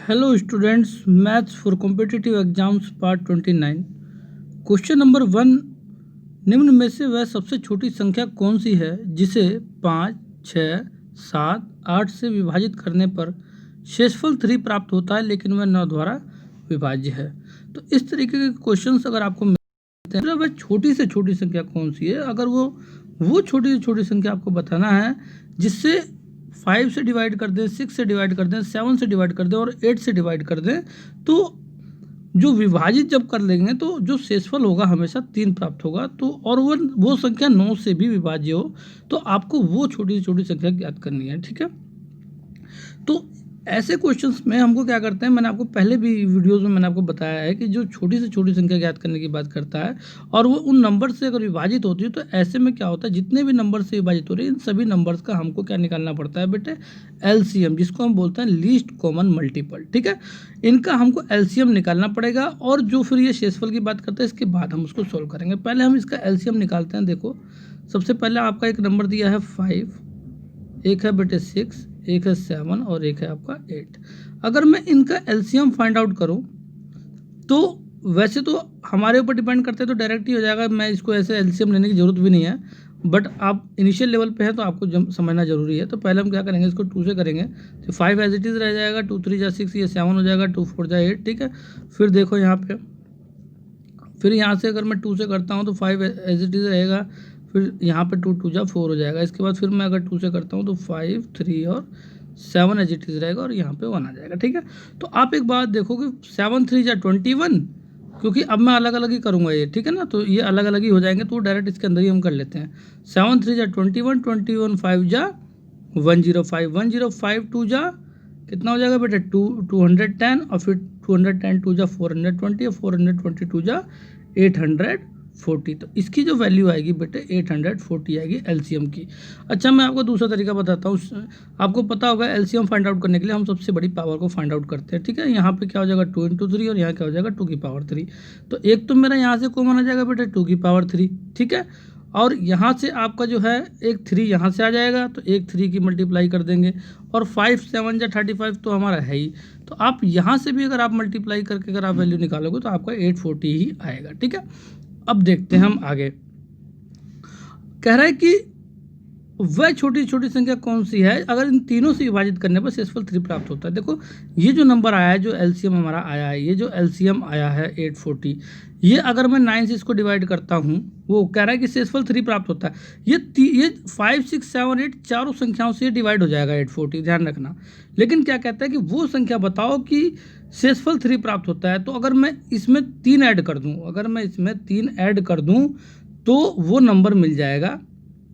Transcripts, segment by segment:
Hello students, maths for competitive exams part 29। Question number 1, निम्न में से वह सबसे छोटी संख्या कौन सी है जिसे 5, 6, 7, 8 से विभाजित करने पर शेषफल 3 प्राप्त होता है लेकिन वह 9 द्वारा विभाज्य है। तो इस तरीके के क्वेश्चंस अगर आपको मिलते हैं, वह छोटी से छोटी संख्या कौन सी है, अगर वो छोटी से छोटी संख्या आपको बताना है जिससे 5 से डिवाइड कर दें, 6 से डिवाइड कर दें, 7 से डिवाइड कर दें और 8 से डिवाइड कर दें, तो जो विभाजित जब कर लेंगे तो जो शेषफल होगा हमेशा 3 प्राप्त होगा। तो और वो संख्या 9 से भी विभाज्य हो तो आपको वो छोटी से छोटी संख्या ज्ञात करनी है। ठीक है, तो ऐसे क्वेश्चंस में हमको क्या करते हैं, मैंने आपको पहले भी वीडियोस में मैंने आपको बताया है कि जो छोटी से छोटी संख्या ज्ञात करने की बात करता है और वो उन नंबर से अगर विभाजित होती है तो ऐसे में क्या होता है, जितने भी नंबर से विभाजित हो रहे हैं इन सभी नंबर्स का हमको क्या निकालना पड़ता है बेटे, एलसीएम, जिसको हम बोलते हैं लीस्ट कॉमन मल्टीपल। ठीक है, इनका हमको एलसीएम निकालना पड़ेगा और जो फिर ये शेषफल की बात करते हैं इसके बाद हम उसको सोल्व करेंगे। पहले हम इसका एलसीएम निकालते हैं। देखो, सबसे पहले आपका एक नंबर दिया है 5, एक है बेटे 6, एक है 7 और एक है आपका 8। अगर मैं इनका एलसीएम फाइंड आउट करूं तो वैसे तो हमारे ऊपर डिपेंड करते हैं तो डायरेक्ट ही हो जाएगा, मैं इसको ऐसे एलसीएम लेने की ज़रूरत भी नहीं है, बट आप इनिशियल लेवल पे है तो आपको समझना जरूरी है। तो पहले हम क्या करेंगे, इसको 2 से करेंगे तो 5 एज इट इज़ रह जाएगा, 2 3 जा 6, ये 7 हो जाएगा, 2 4 जा 8। ठीक है, फिर देखो यहाँ पे, फिर यहाँ से अगर मैं 2 से करता हूँ तो 5 एज इट इज़ रहेगा, फिर यहाँ पे 2 2 जा 4 हो जाएगा। इसके बाद फिर मैं अगर 2 से करता हूँ तो 5 3 और 7 एज इट इज़ रहेगा और यहाँ पे 1 आ जाएगा। ठीक है, तो आप एक बात देखो कि 7 3 जा 21, क्योंकि अब मैं अलग अलग ही करूँगा ये। ठीक है ना, तो ये अलग अलग ही हो जाएंगे तो डायरेक्ट इसके अंदर ही हम कर लेते हैं। 7 3 जा 21, 21 5 जा 105, 105 2 जा कितना हो जाएगा बेटा 210 और फिर 210 2 जा 420 और 422 जा 840। तो इसकी जो वैल्यू आएगी बेटे 840 आएगी एलसीएम की। अच्छा, मैं आपको दूसरा तरीका बताता हूँ। आपको पता होगा एलसीएम फाइंड आउट करने के लिए हम सबसे बड़ी पावर को फाइंड आउट करते हैं। ठीक है, यहाँ पे क्या हो जाएगा 2 × 3 और यहाँ क्या हो जाएगा 2 की पावर 3। तो एक तो मेरा यहाँ से कॉमन आ जाएगा बेटे 2 की पावर 3। ठीक है, और यहाँ से आपका जो है एक 3 यहाँ से आ जाएगा तो एक 3 की मल्टीप्लाई कर देंगे और 5 7 जा 35 तो हमारा है ही। तो आप यहाँ से भी अगर आप मल्टीप्लाई करके अगर आप वैल्यू निकालोगे तो आपका 840 ही आएगा। ठीक है, अब देखते हैं हम आगे। कह रहा है कि वह छोटी छोटी संख्या कौन सी है अगर इन तीनों से विभाजित करने पर शेषफल 3 प्राप्त होता है। देखो, ये जो नंबर आया है, जो एलसीएम हमारा आया है, ये जो एलसीएम आया है 840, ये अगर मैं 9 से इसको डिवाइड करता हूँ, वो कह रहा है कि शेषफल 3 प्राप्त होता है। ये 5 6 7 8 चारों संख्याओं से डिवाइड हो जाएगा 840, ध्यान रखना। लेकिन क्या कहता है कि वो संख्या बताओ कि शेषफल 3 प्राप्त होता है। तो अगर मैं इसमें 3 ऐड कर दूँ, अगर मैं इसमें 3 ऐड कर दूँ तो वो नंबर मिल जाएगा।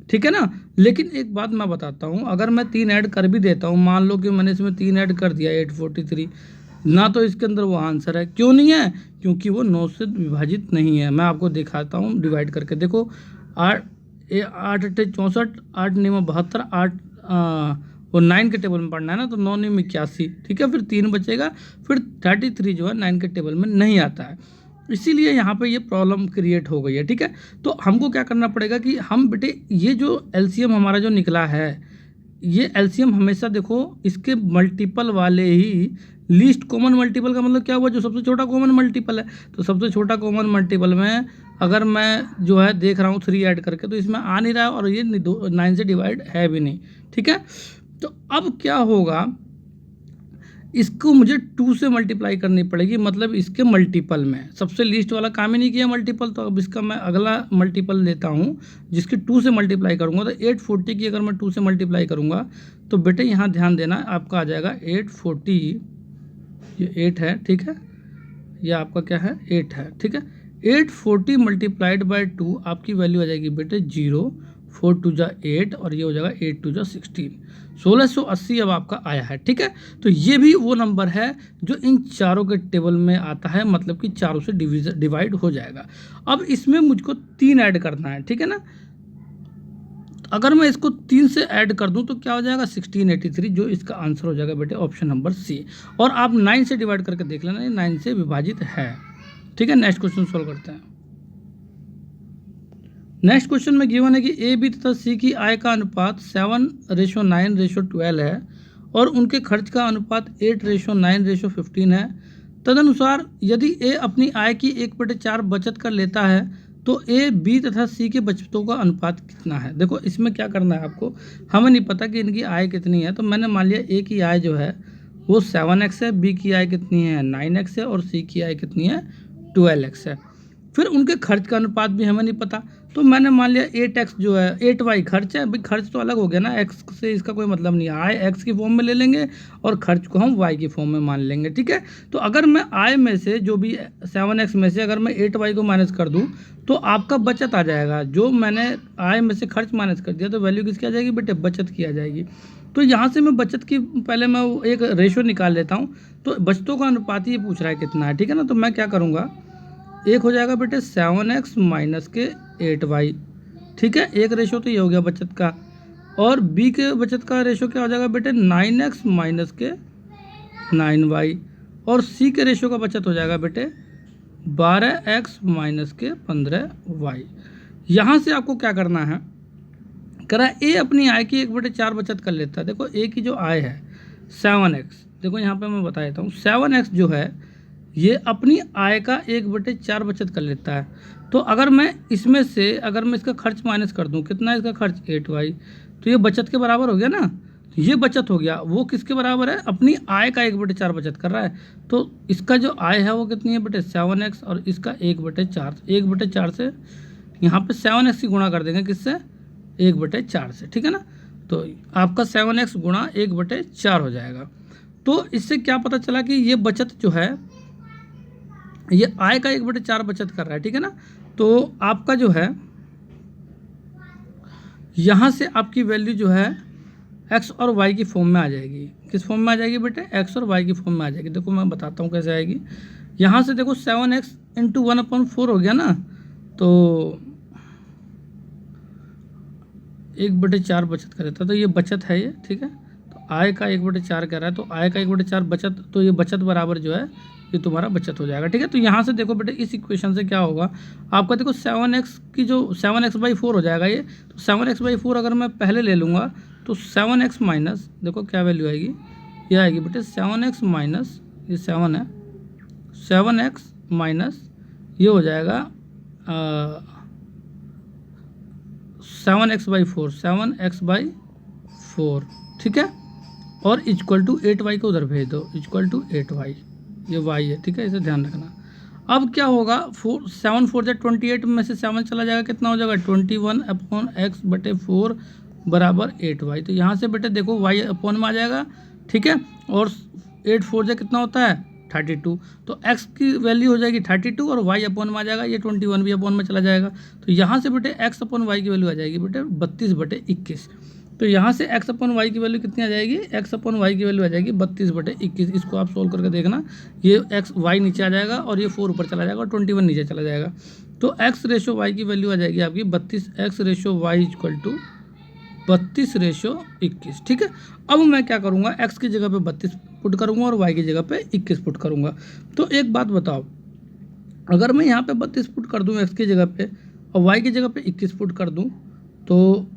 ठीक है ना, लेकिन एक बात मैं बताता हूँ, अगर मैं 3 ऐड कर भी देता हूँ, मान लो कि मैंने इसमें 3 ऐड कर दिया 843, ना तो इसके अंदर वो आंसर है। क्यों नहीं है? क्योंकि वो 9 से विभाजित नहीं है। मैं आपको दिखाता हूँ डिवाइड करके। देखो, 8 8 8 64, 8 9 72, 8 वो 9 के टेबल में पढ़ना है ना, तो 9 9 81। ठीक है, फिर 3 बचेगा, फिर 33 जो है 9 के टेबल में नहीं आता है, इसीलिए यहाँ पे ये प्रॉब्लम क्रिएट हो गई है। ठीक है, तो हमको क्या करना पड़ेगा कि हम बेटे ये जो एलसीएम हमारा जो निकला है, ये एलसीएम हमेशा देखो इसके मल्टीपल वाले ही, लीस्ट कॉमन मल्टीपल का मतलब क्या हुआ, जो सबसे छोटा कॉमन मल्टीपल है। तो सबसे छोटा कॉमन मल्टीपल में अगर मैं जो है देख रहा हूँ 3 ऐड करके, तो इसमें आ नहीं रहा है और ये 9 से डिवाइड है भी नहीं। ठीक है, तो अब क्या होगा, इसको मुझे 2 से मल्टीप्लाई करनी पड़ेगी, मतलब इसके मल्टीपल में। सबसे लीस्ट वाला काम ही नहीं किया मल्टीपल, तो अब इसका मैं अगला मल्टीपल लेता हूँ जिसकी 2 से मल्टीप्लाई करूँगा। तो 840 की अगर मैं 2 से मल्टीप्लाई करूँगा तो बेटे यहाँ ध्यान देना, आपका आ जाएगा 840, ये 8 है। ठीक है, ये आपका क्या है 8 है। ठीक है, 840 मल्टीप्लाइड बाई 2 आपकी वैल्यू आ जाएगी बेटे 0, 4 2 जा 8 और ये हो जाएगा 8 2 जा 16, 1680 अब आपका आया है। ठीक है, तो ये भी वो नंबर है जो इन चारों के टेबल में आता है, मतलब कि चारों से डिवाइड हो जाएगा। अब इसमें मुझको 3 ऐड करना है। ठीक है ना, अगर मैं इसको 3 से ऐड कर दूं तो क्या हो जाएगा 1683, जो इसका आंसर हो जाएगा बेटे ऑप्शन नंबर सी। और आप 9 से डिवाइड करके देख लेना, ये 9 से विभाजित है। ठीक है, नेक्स्ट क्वेश्चन सॉल्व करते हैं। नेक्स्ट क्वेश्चन में गिवन है कि ए बी तथा सी की आय का अनुपात 7:9:12 है और उनके खर्च का अनुपात 8:9:15 है। तदनुसार यदि ए अपनी आय की 1/4 बचत कर लेता है तो ए, बी तथा सी के बचतों का अनुपात कितना है। देखो इसमें क्या करना है आपको, हमें नहीं पता कि इनकी आय कितनी है, तो मैंने मान लिया ए की आय जो है वो 7x है, बी की आय कितनी है 9x है और सी की आय कितनी है 12x है। फिर उनके खर्च का अनुपात भी हमें नहीं पता, तो मैंने मान लिया 8x जो है 8y खर्च है। भाई खर्च तो अलग हो गया ना, x से इसका कोई मतलब नहीं है। आय x की फॉर्म में ले लेंगे और खर्च को हम y की फॉर्म में मान लेंगे, ठीक है। तो अगर मैं आय में से जो भी 7x में से अगर मैं 8y को माइनस कर दूं तो आपका बचत आ जाएगा। जो मैंने आय में से खर्च माइनस कर दिया तो वैल्यू किसकी आ जाएगी बेटे, बचत की आ जाएगी। तो यहाँ से मैं बचत की पहले मैं एक रेशो निकाल लेता हूँ। तो बचतों का अनुपात ये पूछ रहा है कितना है, ठीक है ना। तो मैं क्या करूँगा, एक हो जाएगा बेटे 7x माइनस के 8y, ठीक है। एक रेशो तो ये हो गया बचत का। और बी के बचत का रेशो क्या हो जाएगा बेटे 9x माइनस के 9y। और सी के रेशो का बचत हो जाएगा बेटे 12x माइनस के 15y। यहाँ से आपको क्या करना है, करा ए अपनी आय की 1/4 बचत कर लेता है। देखो ए की जो आय है 7x, देखो यहाँ पे मैं बता देता हूँ 7x जो है ये अपनी आय का 1/4 बचत कर लेता है। तो अगर मैं इसमें से अगर मैं इसका खर्च माइनस कर दूं, कितना है इसका खर्च 8y, तो ये बचत के बराबर हो गया ना। तो ये बचत हो गया, वो किसके बराबर है, अपनी आय का 1/4 बचत कर रहा है। तो इसका जो आय है वो कितनी है बेटे 7x और इसका 1/4, 1/4 से यहाँ पे 7x की गुणा कर देंगे किससे 1/4 से, ठीक है ना। तो आपका 7x गुणा 1/4 हो जाएगा। तो इससे क्या पता चला कि ये बचत जो है ये आय का 1/4 बचत कर रहा है, ठीक है ना। तो आपका जो है यहाँ से आपकी वैल्यू जो है x और y की फॉर्म में आ जाएगी। किस फॉर्म में आ जाएगी बेटे, x और y की फॉर्म में आ जाएगी। देखो मैं बताता हूँ कैसे आएगी। यहाँ से देखो 7x इंटू 1/4 हो गया ना, तो 1/4 बचत कर देता, तो ये बचत है ये, ठीक है। तो आय का 1/4 कह रहा है, तो आय का 1/4 बचत, तो ये बचत बराबर जो है ये तुम्हारा बचत हो जाएगा, ठीक है। तो यहाँ से देखो बेटे इस इक्वेशन से क्या होगा आपका, देखो 7x की जो 7x/4 हो जाएगा ये। तो 7x/4 अगर मैं पहले ले लूँगा तो 7x माइनस, देखो क्या वैल्यू आएगी, ये आएगी बेटे 7x माइनस, ये 7 है, 7x माइनस ये हो जाएगा 7x/4, 7x/4, ठीक है। और इक्वल टू 8y को उधर भेज दो, इक्वल टू 8y, ये y है, ठीक है, इसे ध्यान रखना। अब क्या होगा 7 4 28 में से 7 चला जाएगा, कितना हो जाएगा 21/x/4 बराबर 8y। तो यहाँ से बेटे देखो y अपॉन में आ जाएगा, ठीक है। और 8 4 कितना होता है 32, तो x की वैल्यू हो जाएगी 32 और y अपॉन में आ जाएगा, ये 21 भी अपॉन में चला जाएगा। तो यहाँ से बेटे x अपॉन y की वैल्यू आ जाएगी बेटे 32/21। तो यहाँ से x अपॉन वाई की वैल्यू कितनी आ जाएगी, x अपॉन वाई की वैल्यू आ जाएगी 32/21। इसको आप सोल्व करके देखना, ये x y नीचे आ जाएगा और ये 4 ऊपर चला जाएगा और 21 नीचे चला जाएगा। तो x/y की वैल्यू आ जाएगी आपकी 32, x/y इक्वल टू 32/21, ठीक है। अब मैं क्या करूँगा, x की जगह पे 32 पुट करूँगा और y की जगह पे 21 पुट करूँगा। तो एक बात बताओ, अगर मैं यहाँ पे 32 पुट कर दूँ x की जगह पे और y की जगह पे 21 पुट कर दूँ, तो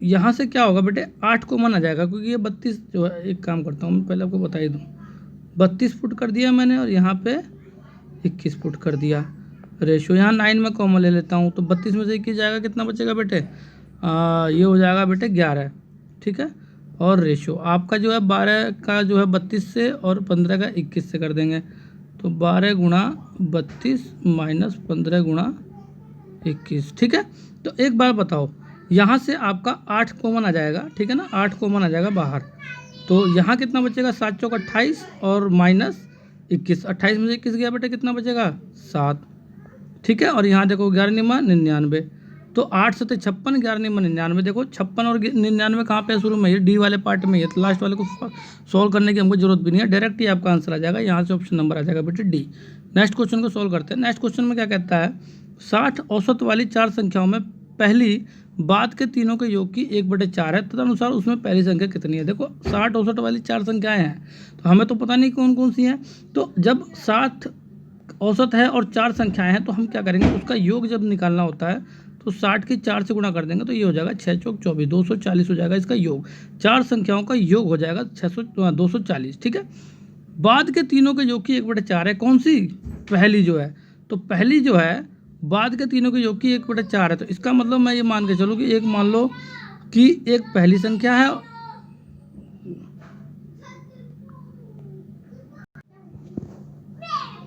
यहाँ से क्या होगा बेटे 8 कॉमन आ जाएगा, क्योंकि ये 32 जो है, एक काम करता हूँ मैं पहले आपको बता ही दूँ, 32 पुट कर दिया मैंने और यहाँ पे 21 पुट कर दिया। रेशो यहाँ 9 में कॉमन ले लेता हूँ, तो 32 में से 21 जाएगा, कितना बचेगा बेटे ये हो जाएगा बेटे 11, ठीक है। और रेशो आपका जो है 12 का जो है 32 से और 15 का 21 से कर देंगे, तो 12 गुणा 32 माइनस 15 गुणा 21, ठीक है। तो एक बार बताओ, यहाँ से आपका 8 कॉमन आ जाएगा, ठीक है ना, 8 कॉमन आ जाएगा बाहर। तो यहाँ कितना बचेगा 7 चौक 28 और माइनस 21, 28 में से 21 गया बेटे, कितना बचेगा 7, ठीक है। और यहाँ देखो 11 निमा 99, तो 8 से 56, 11 निमा 99। देखो 56 और 99 कहाँ पे है, शुरू में, ये डी वाले पार्ट में, ये तो लास्ट वाले को सॉल्व करने की हमको जरूरत भी नहीं है, डायरेक्ट ही आपका आंसर आ जाएगा। यहाँ से ऑप्शन नंबर आ जाएगा बेटे डी। नेक्स्ट क्वेश्चन को सॉल्व करते हैं। नेक्स्ट क्वेश्चन में क्या कहता है, 60 औसत वाली 4 संख्याओं में पहली बाद के तीनों के योग की 1/4 है, तदनुसार उसमें पहली संख्या कितनी है। देखो 60 औसत वाली 4 संख्याएं हैं, तो हमें तो पता नहीं कौन कौन सी हैं। तो जब 60 औसत है और 4 संख्याएं हैं, तो हम क्या करेंगे, उसका योग जब निकालना होता है तो 60 की 4 से गुणा कर देंगे तो ये हो जाएगा 6 चौक 24, 240 हो जाएगा इसका योग। चार संख्याओं का योग हो जाएगा 240, ठीक है। बाद के तीनों के योग की 1/4 है, कौन सी? पहली जो है, तो पहली जो है बाद के तीनों के योग की 1/4 है, तो इसका मतलब मैं ये मान के चलूँ कि एक मान लो कि एक पहली संख्या है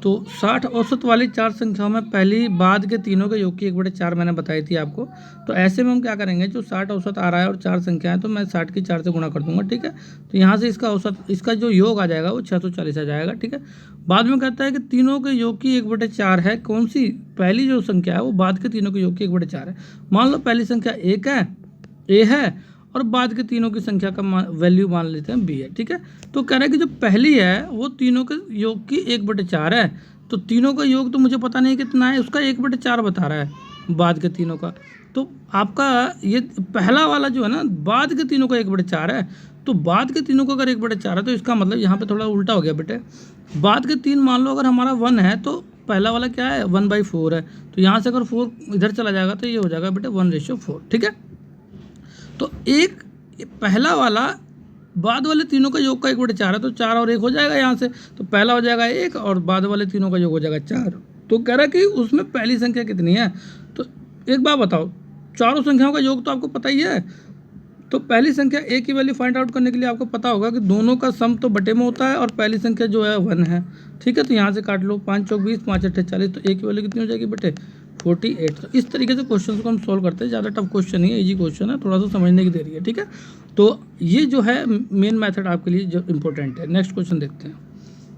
तो 60 औसत वाली चार संख्याओं में पहली बाद के तीनों के योग की 1/4 मैंने बताई थी आपको। तो ऐसे में हम क्या करेंगे, जो 60 औसत आ रहा है और चार संख्या है तो मैं 60 की 4 से गुणा कर दूंगा, ठीक है। तो यहाँ से इसका औसत, इसका जो योग आ जाएगा वो 640 आ जाएगा, ठीक है। बाद में कहता है कि तीनों के योग की 1/4 है, कौन सी? पहली जो संख्या है वो बाद के तीनों के योग की 1/4 है। मान लो पहली संख्या एक है, ए है, और बाद के तीनों की संख्या का वैल्यू मान लेते हैं बी है, ठीक है। तो कह रहा है कि जो पहली है वो तीनों के योग की 1/4 है, तो तीनों का योग तो मुझे पता नहीं कितना है, उसका 1/4 बता रहा है बाद के तीनों का। तो आपका ये पहला वाला जो है ना, बाद के तीनों का 1/4 है, तो बाद के तीनों का अगर 1/4 है तो इसका मतलब यहाँ पे थोड़ा उल्टा हो गया बेटे। बाद के तीन मान लो अगर हमारा 1 है तो पहला वाला क्या है, 1/4 है, तो यहाँ से अगर 4 इधर चला जाएगा तो ये हो जाएगा बेटे 1:4, ठीक है। तो एक पहला वाला बाद वाले तीनों का योग का 1/4 है, तो 4 और 1 हो जाएगा यहाँ से, तो पहला हो जाएगा 1 और बाद वाले तीनों का योग हो जाएगा 4। तो कह रहा है कि उसमें पहली संख्या कितनी है। तो एक बात बताओ, चारों संख्याओं का योग तो आपको पता ही है, तो पहली संख्या ए की वैल्यू फाइंड आउट करने के लिए आपको पता होगा कि दोनों का सम तो बटे में होता है और पहली संख्या जो है 1 है, ठीक है। तो यहाँ से काट लो, 5 चौक 20, 5 अट्ठे 40, तो ए की वैल्यू कितनी हो जाएगी बेटे 48। तो इस तरीके से क्वेश्चन को हम सोल्व करते हैं, ज़्यादा टफ क्वेश्चन नहीं है, इजी क्वेश्चन है, थोड़ा सा समझने की देरी है, ठीक है। तो ये जो है मेन मेथड आपके लिए जो इंपॉर्टेंट है। नेक्स्ट क्वेश्चन देखते हैं।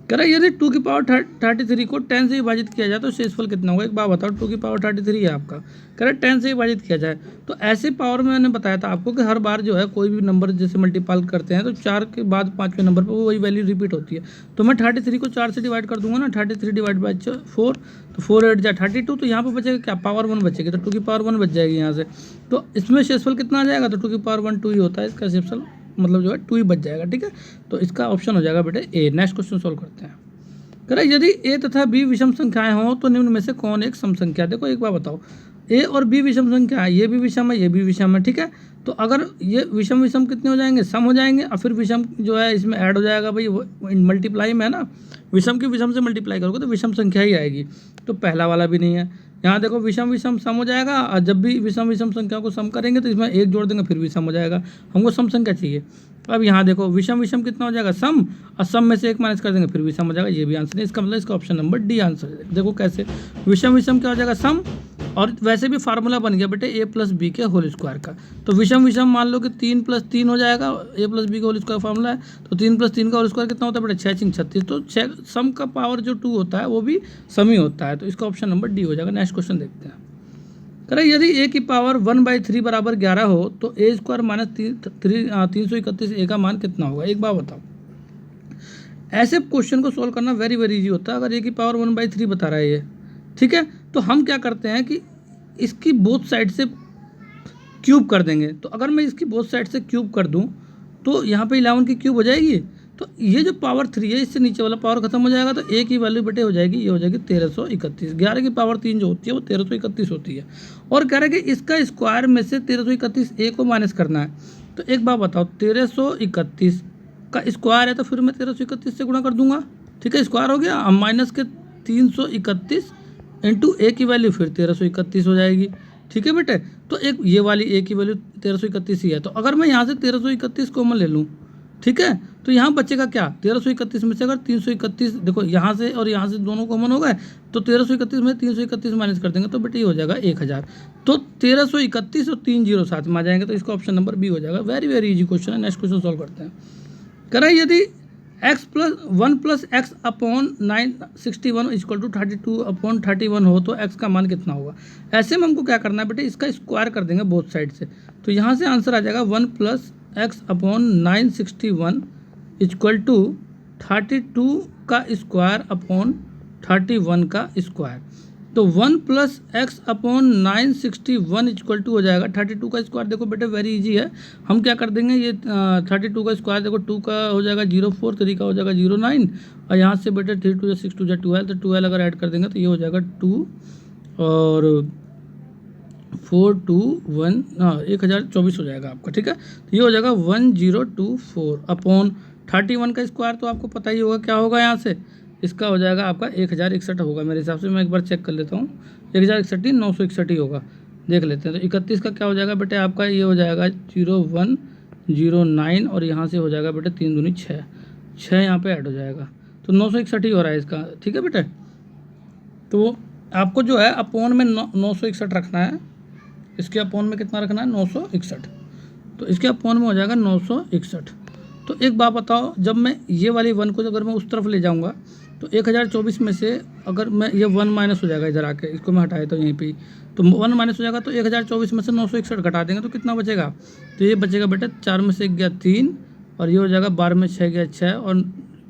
कह रहा है यदि 2 की पावर 33 को 10 से विभाजित किया जाए तो शेषफल कितना होगा। एक बात बताओ, 2 की पावर 33 है आपका, कह रहा है 10 से विभाजित किया जाए, तो ऐसे पावर में मैंने बताया था आपको कि हर बार जो है कोई भी नंबर जैसे मल्टीपल करते हैं तो 4 के बाद 5वें नंबर पर वो वही वैल्यू रिपीट होती है। तो मैं 33 को 4 से डिवाइड कर दूंगा ना, 33 डिवाइड बाई 4, तो 4 8 जा 32, तो यहाँ पर बचेगा क्या, पावर 1 बचेगी, तो 2 की पावर 1 बच जाएगी यहाँ से। तो इसमें शेषफल कितना आ जाएगा, तो 2 की पावर 1 2 ही होता है इसका शेषफल, मतलब जो है 2 ही बच जाएगा, ठीक है। तो इसका ऑप्शन हो जाएगा बेटे ए। नेक्स्ट क्वेश्चन सोल्व करते हैं। कह रहा है यदि ए तथा बी विषम संख्याएं हों तो निम्न में से कौन एक सम संख्या। देखो एक बार बताओ, ए और बी विषम संख्या है, ये भी विषम है, ये भी विषम है, ठीक है। तो अगर ये विषम विषम कितने हो जाएंगे, सम हो जाएंगे, और फिर विषम जो है इसमें ऐड हो जाएगा, भाई मल्टीप्लाई में है ना, विषम की विषम से मल्टीप्लाई करोगे तो विषम संख्या ही आएगी। तो पहला वाला भी नहीं है। यहाँ देखो विषम विषम सम हो जाएगा, और जब भी विषम विषम संख्या को सम करेंगे तो इसमें एक जोड़ देंगे फिर भी सम हो जाएगा, हमको सम संख्या चाहिए। अब यहाँ देखो विषम विषम कितना हो जाएगा, सम, और सम में से एक माइनस कर देंगे फिर भी सम हो जाएगा, ये भी आंसर है। इसका मतलब इसका ऑप्शन नंबर डी आंसर है। देखो कैसे, विषम विषम क्या हो जाएगा, सम, और वैसे भी फार्मूला बन गया बेटे ए प्लस बी के होल स्क्वायर का। तो विषम विषम मान लो कि 3 + 3 हो जाएगा, ए प्लस बी का होल स्क्वायर फार्मूला है, तो 3 + 3 का होल स्क्वायर कितना होता है बेटे 6 × 36, तो 6 सम का पावर जो 2 होता है वो भी सम ही होता है, तो इसका ऑप्शन नंबर डी हो जाएगा। नेक्स्ट क्वेश्चन देखते हैं। कह रहा है यदि ए की पावर 1/3 बराबर 11 हो तो ए स्क्वायर माइनस 331 ए का मान कितना होगा। एक बात बताओ, ऐसे क्वेश्चन को सोल्व करना वेरी वेरी इजी होता है। अगर ए की पावर 1/3 बता रहा है ये, ठीक है, तो हम क्या करते हैं कि इसकी बोथ साइड से क्यूब कर देंगे। तो अगर मैं इसकी बोथ साइड से क्यूब कर दूं तो यहाँ पे 11 की क्यूब हो जाएगी, तो ये जो पावर 3 है इससे नीचे वाला पावर खत्म हो जाएगा, तो ए की वैल्यू बेटे हो जाएगी, ये हो जाएगी 1331। 11 की पावर 3 जो होती है वो 1331 होती है, और कह रहे हैं कि इसका स्क्वायर में से 1331 ए को माइनस करना है। तो एक बात बताओ, 1331 का स्क्वायर है तो फिर मैं 1331 से गुणा कर दूंगा, ठीक है, स्क्वायर हो गया, अब माइनस के 331 इंटू ए की वैल्यू फिर 1331 हो जाएगी, ठीक है बेटे। तो एक ये वाली ए की वैल्यू 1331 ही है, तो अगर मैं यहाँ से 1331 कॉमन ले लूँ, ठीक है, तो यहाँ बचेगा क्या, 1331 में से अगर 331, देखो यहाँ से और यहाँ से दोनों कॉमन हो गए, तो 1331 में 331 माइनस कर देंगे तो बेटे ये हो जाएगा 1000। तो 1331 और 3 0 साथ में आ जाएंगे, तो इसका ऑप्शन नंबर बी हो जाएगा। वेरी वेरी इजी क्वेश्चन है। नेक्स्ट क्वेश्चन सॉल्व करते हैं। कह रहा है यदि x + 1 + x अपॉन 961 = 32/31 हो तो x का मान कितना होगा। ऐसे में हमको क्या करना है बेटे, इसका स्क्वायर कर देंगे बोथ साइड से, तो यहाँ से आंसर आ जाएगा 1 + x अपॉन 961 = 32 का स्क्वायर अपॉन 31 का स्क्वायर। तो 1 + x अपॉन 961 = हो जाएगा 32 का स्क्वायर। देखो बेटे वेरी इजी है, हम क्या कर देंगे, ये 32 का स्क्वायर, देखो 2 का हो जाएगा 04, 3 का हो जाएगा 09, और यहाँ से बेटे 3 2 6 2 12, तो 12 अगर ऐड कर देंगे तो ये हो जाएगा 2 और 421 हाँ 1024 हो जाएगा आपका, ठीक है। तो ये हो जाएगा 1024 अपॉन 31 का स्क्वायर, तो आपको पता ही होगा क्या होगा यहाँ से, इसका हो जाएगा आपका 1061 होगा मेरे हिसाब से। मैं एक बार चेक कर लेता हूँ, 1061 961 ही होगा, देख लेते हैं। तो 31 का क्या हो जाएगा बेटे आपका, ये हो जाएगा 0109 और यहाँ से हो जाएगा बेटे 3 दूनी 6, 6 यहाँ पे ऐड हो जाएगा, तो 961 ही हो रहा है इसका, ठीक है बेटे। तो आपको जो है अपोन में 961 रखना है, इसके अपोन में कितना रखना है 961, तो इसके अपोन में हो जाएगा 961। तो एक बात बताओ, जब मैं ये वाली 1 को अगर मैं उस तरफ ले जाऊंगा तो 1024 में से अगर मैं ये 1 माइनस हो जाएगा इधर आके, इसको मैं हटाए तो यहीं पे ही, तो 1 माइनस हो जाएगा, तो 1024 में से 961 घटा देंगे तो कितना बचेगा, तो ये बचेगा बेटा 4 में से 1 गया 3 और ये हो जाएगा 12 में 6 गया 6 और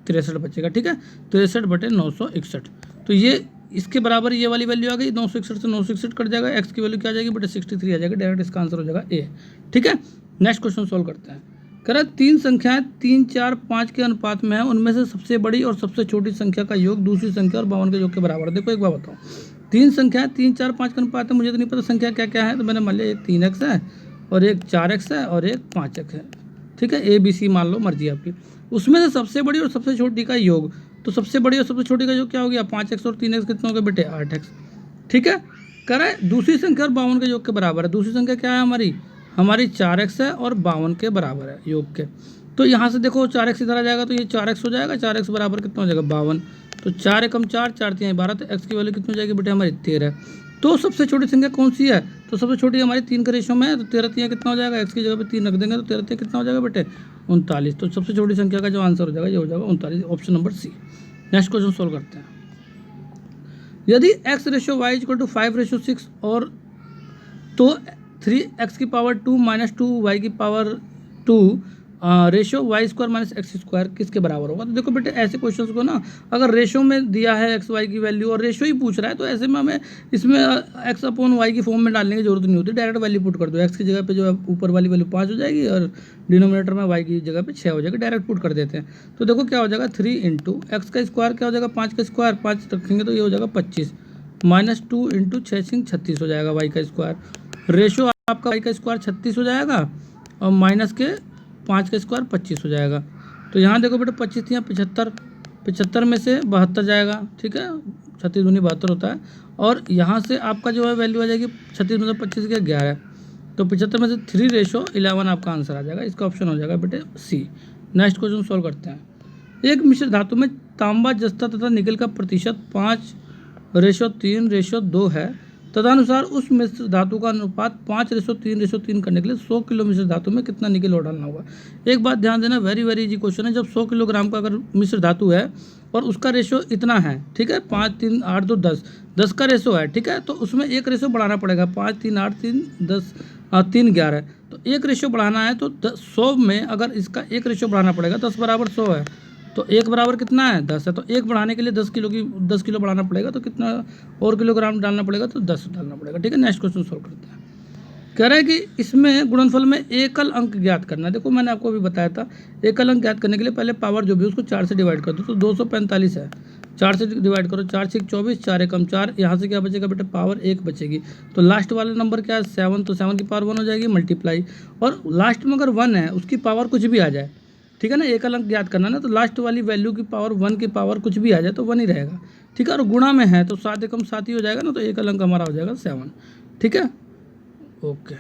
63 बचेगा, ठीक है। 63/961, तो ये इसके बराबर ये वाली वैल्यू आ गई, 961 से 961 कट जाएगा, एक्स की वैल्यू क्या आ जाएगी बेटा 63 आ जाएगी, डायरेक्ट इसका आंसर हो जाएगा ए, ठीक है। नेक्स्ट क्वेश्चन सोल्व करते हैं। कह रहा है 3 संख्याएं 3, 4, 5 के अनुपात में है, उनमें से सबसे बड़ी और सबसे छोटी संख्या का योग दूसरी संख्या और 52 के योग के बराबर है। देखो एक बार बताओ, 3 संख्याएं 3, 4, 5 के अनुपात है, मुझे तो नहीं पता संख्या क्या क्या है, तो मैंने मान लिया एक 3x है और एक 4x है और एक 5x है, ठीक है, ए बी सी मान लो, मर्जी आपकी। उसमें से सबसे बड़ी और सबसे छोटी का योग, तो सबसे बड़ी और सबसे छोटी का योग क्या हो गया, 5x और 3x कितना हो गया बेटे 8x, ठीक है। कह रहा है दूसरी संख्या और 52 के योग के बराबर है। दूसरी संख्या क्या है हमारी 4x है और 52 के बराबर है योग के। तो यहाँ से देखो 4x इधर आ जाएगा तो ये 4x हो जाएगा, 4x बराबर कितना हो जाएगा 52, तो 4 एकम 4, 4 3 12, तो x की वैल्यू कितनी हो जाएगी बेटे हमारी 13। तो सबसे छोटी संख्या कौन सी है, तो सबसे छोटी हमारी 3 के रेशो में है, तो 13 3 कितना हो जाएगा, x की जगह पे 3 रख देंगे तो 13 3 कितना हो जाएगा बेटे 39। तो सबसे छोटी संख्या का जो आंसर हो जाएगा ये हो जाएगा 39, option number C. Next question solve करते हैं। यदि x ratio y equal to 5:6 और तो 3x की पावर 2 माइनस 2y की power 2 ratio Y square minus X square किसके बराबर होगा। तो देखो बेटे ऐसे क्वेश्चंस को ना अगर रेशो में दिया है एक्स वाई की वैल्यू और रेशो ही पूछ रहा है तो ऐसे में हमें इसमें एक्स अपॉन वाई की फॉर्म में डालने की जरूरत नहीं होती, डायरेक्ट वैल्यू पुट कर दो। एक्स की जगह पे जो है ऊपर वाली वैल्यू 5 हो जाएगी और डिनोमिनेटर में वाई की जगह पे 6 हो जाएगी, डायरेक्ट पुट कर देते हैं। तो देखो क्या हो जाएगा 3 इंटू एक्स का स्क्वायर क्या हो जाएगा 5 का स्क्वायर 5 रखेंगे तो ये हो जाएगा 25 माइनस 2 इंटू 6 36 हो जाएगा वाई का स्क्वायर। रेशो आपका वाई का स्क्वायर 36 हो जाएगा और माइनस के 5 का स्क्वायर 25 हो जाएगा। तो यहाँ देखो बेटा 25 यहाँ 75, 75 में से 72 जाएगा, ठीक है, 36 दूनी 72 होता है। और यहाँ से आपका जो है वैल्यू आ जाएगी 36 में से 25 के 11, तो 75 में से 3:11 आपका आंसर आ जाएगा। इसका ऑप्शन हो जाएगा बेटे सी। नेक्स्ट क्वेश्चन सोल्व करते हैं। एक मिश्र धातु में तांबा, जस्ता तथा निकल का प्रतिशत 5:3:2 है, तदनुसार उस मिश्र धातु का अनुपात 5:3:3 करने के लिए 100 किलो मिश्र धातु में कितना निकल और डालना होगा। एक बात ध्यान देना, वेरी वेरी इजी क्वेश्चन है। जब 100 किलोग्राम का अगर मिश्र धातु है और उसका रेशो इतना है, ठीक है, 5 3 8 2 10 10 का रेशो है, ठीक है, तो उसमें एक रेशो बढ़ाना पड़ेगा, 5 3 8 3 10 3 11, तो एक रेशो बढ़ाना है तो 100 में अगर इसका एक रेशो बढ़ाना पड़ेगा, 10 बराबर 100 है तो एक बराबर कितना है 10 है, तो एक बढ़ाने के लिए 10 किलो बढ़ाना पड़ेगा, तो कितना और किलोग्राम डालना पड़ेगा, तो 10 डालना पड़ेगा, ठीक है। नेक्स्ट क्वेश्चन सोल्व करते हैं। कह रहा है कि इसमें गुणनफल में एकल अंक ज्ञात करना है। देखो मैंने आपको अभी बताया था, एकल अंक ज्ञात करने के लिए पहले पावर जो भी उसको 4 से डिवाइड कर दो, तो 245 है, 4 से डिवाइड करो, 4 6 24, 4 एकम 4, यहाँ से क्या बचेगा बेटा पावर 1 बचेगी, तो लास्ट वाला नंबर क्या है 7, तो 7 की पावर 1 हो जाएगी मल्टीप्लाई, और लास्ट में अगर 1 है उसकी पावर कुछ भी आ जाए, ठीक है ना, एकल अंक ज्ञात करना ना, तो लास्ट वाली वैल्यू की पावर 1 की पावर कुछ भी आ जाए तो 1 ही रहेगा, ठीक है। और गुणा में है तो 7 एकम 7 ही हो जाएगा ना, तो एकल अंक हमारा हो जाएगा 7, ठीक है, ओके।